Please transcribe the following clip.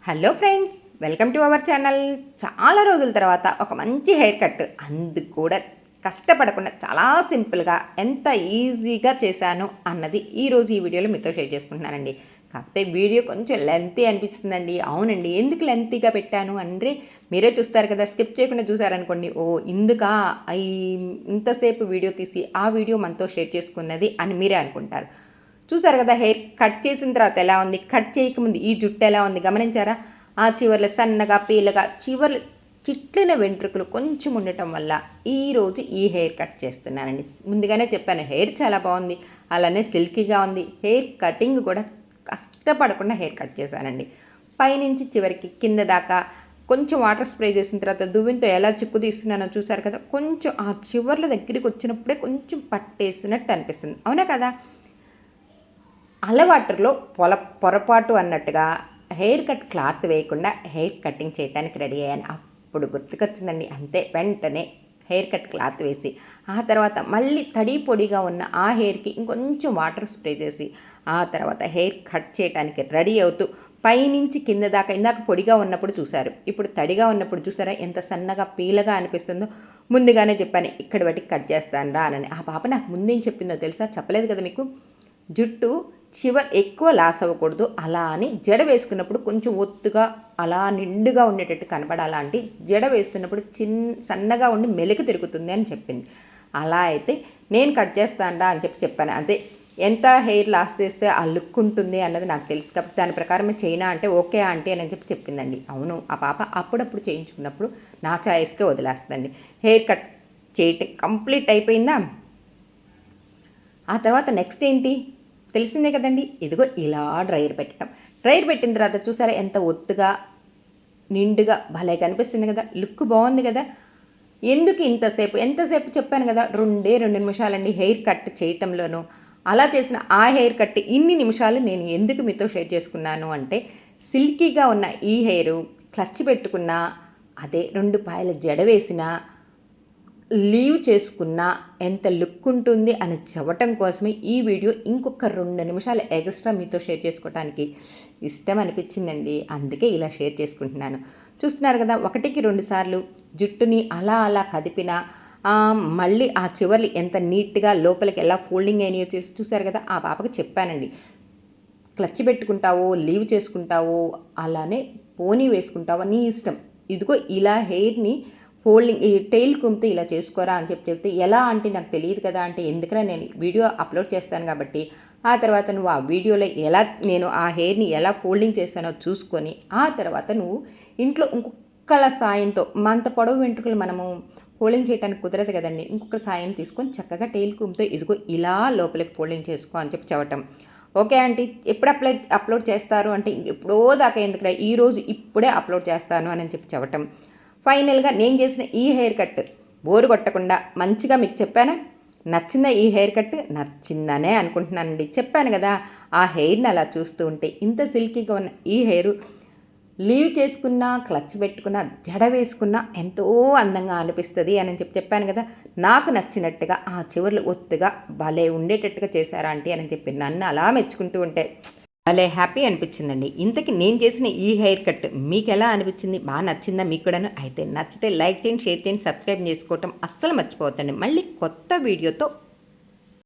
Hello friends, welcome to our channel. చాలా రోజుల తర్వాత ఒక మంచి హెయిర్ కట్, అందుకు కూడా కష్టపడకుండా చాలా సింపుల్గా ఎంత ఈజీగా చేశాను అన్నది ఈరోజు ఈ వీడియోలో మీతో షేర్ చేసుకుంటున్నానండి. కాకపోతే వీడియో కొంచెం లెంతీ అనిపిస్తుందండి. అవునండి, ఎందుకు లెంతీగా పెట్టాను అంటే మీరే చూస్తారు కదా, స్కిప్ చేయకుండా చూసారనుకోండి, ఓ ఇందుకా ఈ ఇంతసేపు వీడియో తీసి ఆ వీడియో మనతో షేర్ చేసుకున్నది అని మీరే అనుకుంటారు. చూసారు కదా, హెయిర్ కట్ చేసిన తర్వాత ఎలా ఉంది, కట్ చేయకముందు ఈ జుట్టు ఎలా ఉంది గమనించారా? ఆ చివర్లు సన్నగా పీలగా చివర్లు చిట్లిన వెంట్రుకలు కొంచెం ఉండటం వల్ల ఈరోజు ఈ హెయిర్ కట్ చేస్తున్నానండి. ముందుగానే చెప్పాను, హెయిర్ చాలా బాగుంది, అలానే సిల్కీగా ఉంది. హెయిర్ కటింగ్ కూడా కష్టపడకుండా హెయిర్ కట్ చేశానండి. పైనుంచి చివరికి కింద దాకా కొంచెం వాటర్ స్ప్రే చేసిన తర్వాత దువ్వెనతో ఎలా చిక్కు తీస్తున్నానో చూసారు కదా. కొంచెం ఆ చివర్ల దగ్గరికి వచ్చినప్పుడే కొంచెం పట్టేసినట్టు అనిపిస్తుంది, అవునా కదా? అలవాటులో పొరపాటు అన్నట్టుగా హెయిర్ కట్ క్లాత్ వేయకుండా హెయిర్ కటింగ్ చేయడానికి రెడీ అయ్యాను. అప్పుడు గుర్తుకొచ్చిందండి, అంతే వెంటనే హెయిర్ కట్ క్లాత్ వేసి ఆ తర్వాత మళ్ళీ తడి పొడిగా ఉన్న ఆ హెయిర్కి ఇంకొంచెం వాటర్ స్ప్రే చేసి ఆ తర్వాత హెయిర్ కట్ చేయడానికి రెడీ అవుతూ పైనుంచి కింద దాకా, ఇందాక పొడిగా ఉన్నప్పుడు చూసారు, ఇప్పుడు తడిగా ఉన్నప్పుడు చూసారా ఎంత సన్నగా పీలగా అనిపిస్తుందో. ముందుగానే చెప్పాను ఇక్కడ బట్టి కట్ చేస్తాను రా అని. ఆ పాప నాకు ముందేం చెప్పిందో తెలుసా? చెప్పలేదు కదా మీకు. జుట్టు చివరి ఎక్కువ లాస్ అవ్వకూడదు, అలా అని జడ వేసుకున్నప్పుడు కొంచెం ఒత్తుగా అలా నిండుగా ఉండేటట్టు కనపడాలంటే జడ వేస్తున్నప్పుడు సన్నగా ఉండి మెలిక తిరుగుతుంది అని చెప్పింది. అలా అయితే నేను కట్ చేస్తానురా అని చెప్పాను. అదే ఎంత హెయిర్ లాస్ చేస్తే ఆ లుక్ ఉంటుంది అన్నది నాకు తెలుసు కాబట్టి దాని ప్రకారమే చైనా అంటే ఓకే ఆంటీ అని చెప్పిందండి. అవును, ఆ పాప అప్పుడప్పుడు చేయించుకున్నప్పుడు నా చాయిస్కే వదిలేస్తుందండి. హెయిర్ కట్ చేయటం కంప్లీట్ అయిపోయిందా? ఆ తర్వాత నెక్స్ట్ ఏంటి తెలిసిందే కదండి. ఇదిగో ఇలా డ్రైయర్ పెట్టడం. డ్రైయర్ పెట్టిన తర్వాత చూసారా ఎంత ఒత్తుగా నిండుగా భలే కనిపిస్తుంది కదా, లుక్ బాగుంది కదా. ఎందుకు ఎంతసేపు చెప్పాను కదా, 2 నిమిషాలండి హెయిర్ కట్ చేయటంలోనూ. అలా చేసిన ఆ హెయిర్ కట్ ఇన్ని నిమిషాలు నేను ఎందుకు మీతో షేర్ చేసుకున్నాను అంటే, సిల్కీగా ఉన్న ఈ హెయిరు క్లచ్ పెట్టుకున్న, అదే 2 పాయల జడ వేసిన, లీవ్ చేసుకున్నా ఎంత లుక్ ఉంటుంది అని చెప్పటం కోసమే ఈ వీడియో ఇంకొక 2 నిమిషాలు ఎక్స్ట్రా మీతో షేర్ చేసుకోవడానికి ఇష్టం అనిపించిందండి. అందుకే ఇలా షేర్ చేసుకుంటున్నాను. చూస్తున్నారు కదా, 1కి 2 సార్లు జుట్టుని అలా అలా కదిపిన మళ్ళీ ఆ చివర్లు ఎంత నీట్గా లోపలికి ఎలా ఫోల్డింగ్ అయినాయో చూసారు కదా. ఆ పాపకి చెప్పానండి, క్లచ్ పెట్టుకుంటావో లీవ్ చేసుకుంటావో అలానే పోనీ వేసుకుంటావో నీ ఇష్టం, ఇదిగో ఇలా హెయిర్ని ఫోల్డింగ్ ఈ టెయిల్ కుమ్మితే ఇలా చేసుకోరా అని చెప్తే ఎలా అంటే నాకు తెలియదు కదా అంటే, ఎందుకన్నా నేను వీడియో అప్లోడ్ చేస్తాను కాబట్టి ఆ తర్వాత నువ్వు ఆ వీడియోలో ఎలా నేను ఆ హెయిర్ని ఎలా ఫోల్డింగ్ చేస్తానో చూసుకొని ఆ తర్వాత నువ్వు ఇంట్లో ఇంకొకళ్ళ సాయంతో, అంత పొడవు వెంట్రుకలు మనము ఫోల్డింగ్ చేయడానికి కుదరదు కదండి, ఇంకొక సాయం తీసుకొని చక్కగా టెయిల్ కుమ్మితో ఇదిగో ఇలా లోపలికి ఫోల్డింగ్ చేసుకో అని చెప్పటం. ఓకే ఆంటీ, ఎప్పుడు అప్లోడ్ చేస్తారు అంటే, ఎప్పుడో దాకా ఎందుకురా, ఈరోజు ఇప్పుడే అప్లోడ్ చేస్తాను అని చెప్పటం. ఫైనల్గా నేను చేసిన ఈ హెయిర్ కట్ బోరు కొట్టకుండా మంచిగా మీకు చెప్పానా? నచ్చిందా ఈ హెయిర్ కట్? నచ్చిందనే అనుకుంటున్నానండి. చెప్పాను కదా, ఆ హెయిర్ని అలా చూస్తూ ఉంటే ఇంత సిల్కీగా ఉన్న ఈ హెయిర్ లీవ్ చేసుకున్నా, క్లచ్ పెట్టుకున్నా, జడ వేసుకున్నా ఎంతో అందంగా అనిపిస్తుంది అని చెప్పాను కదా. నాకు నచ్చినట్టుగా ఆ చివర్లు ఒత్తుగా భలే ఉండేటట్టుగా చేశారా ఆంటీ అని నన్ను అలా మెచ్చుకుంటూ ఉంటే భలే హ్యాపీ అనిపించిందండి. ఇంతకీ నేను చేసిన ఈ హెయిర్ కట్ మీకు ఎలా అనిపించింది? బాగా నచ్చిందా మీకు కూడాను? అయితే నచ్చితే లైక్ చేయండి, షేర్ చేయండి, సబ్స్క్రైబ్ చేసుకోవటం అస్సలు మర్చిపోవద్దండి. మళ్ళీ కొత్త వీడియోతో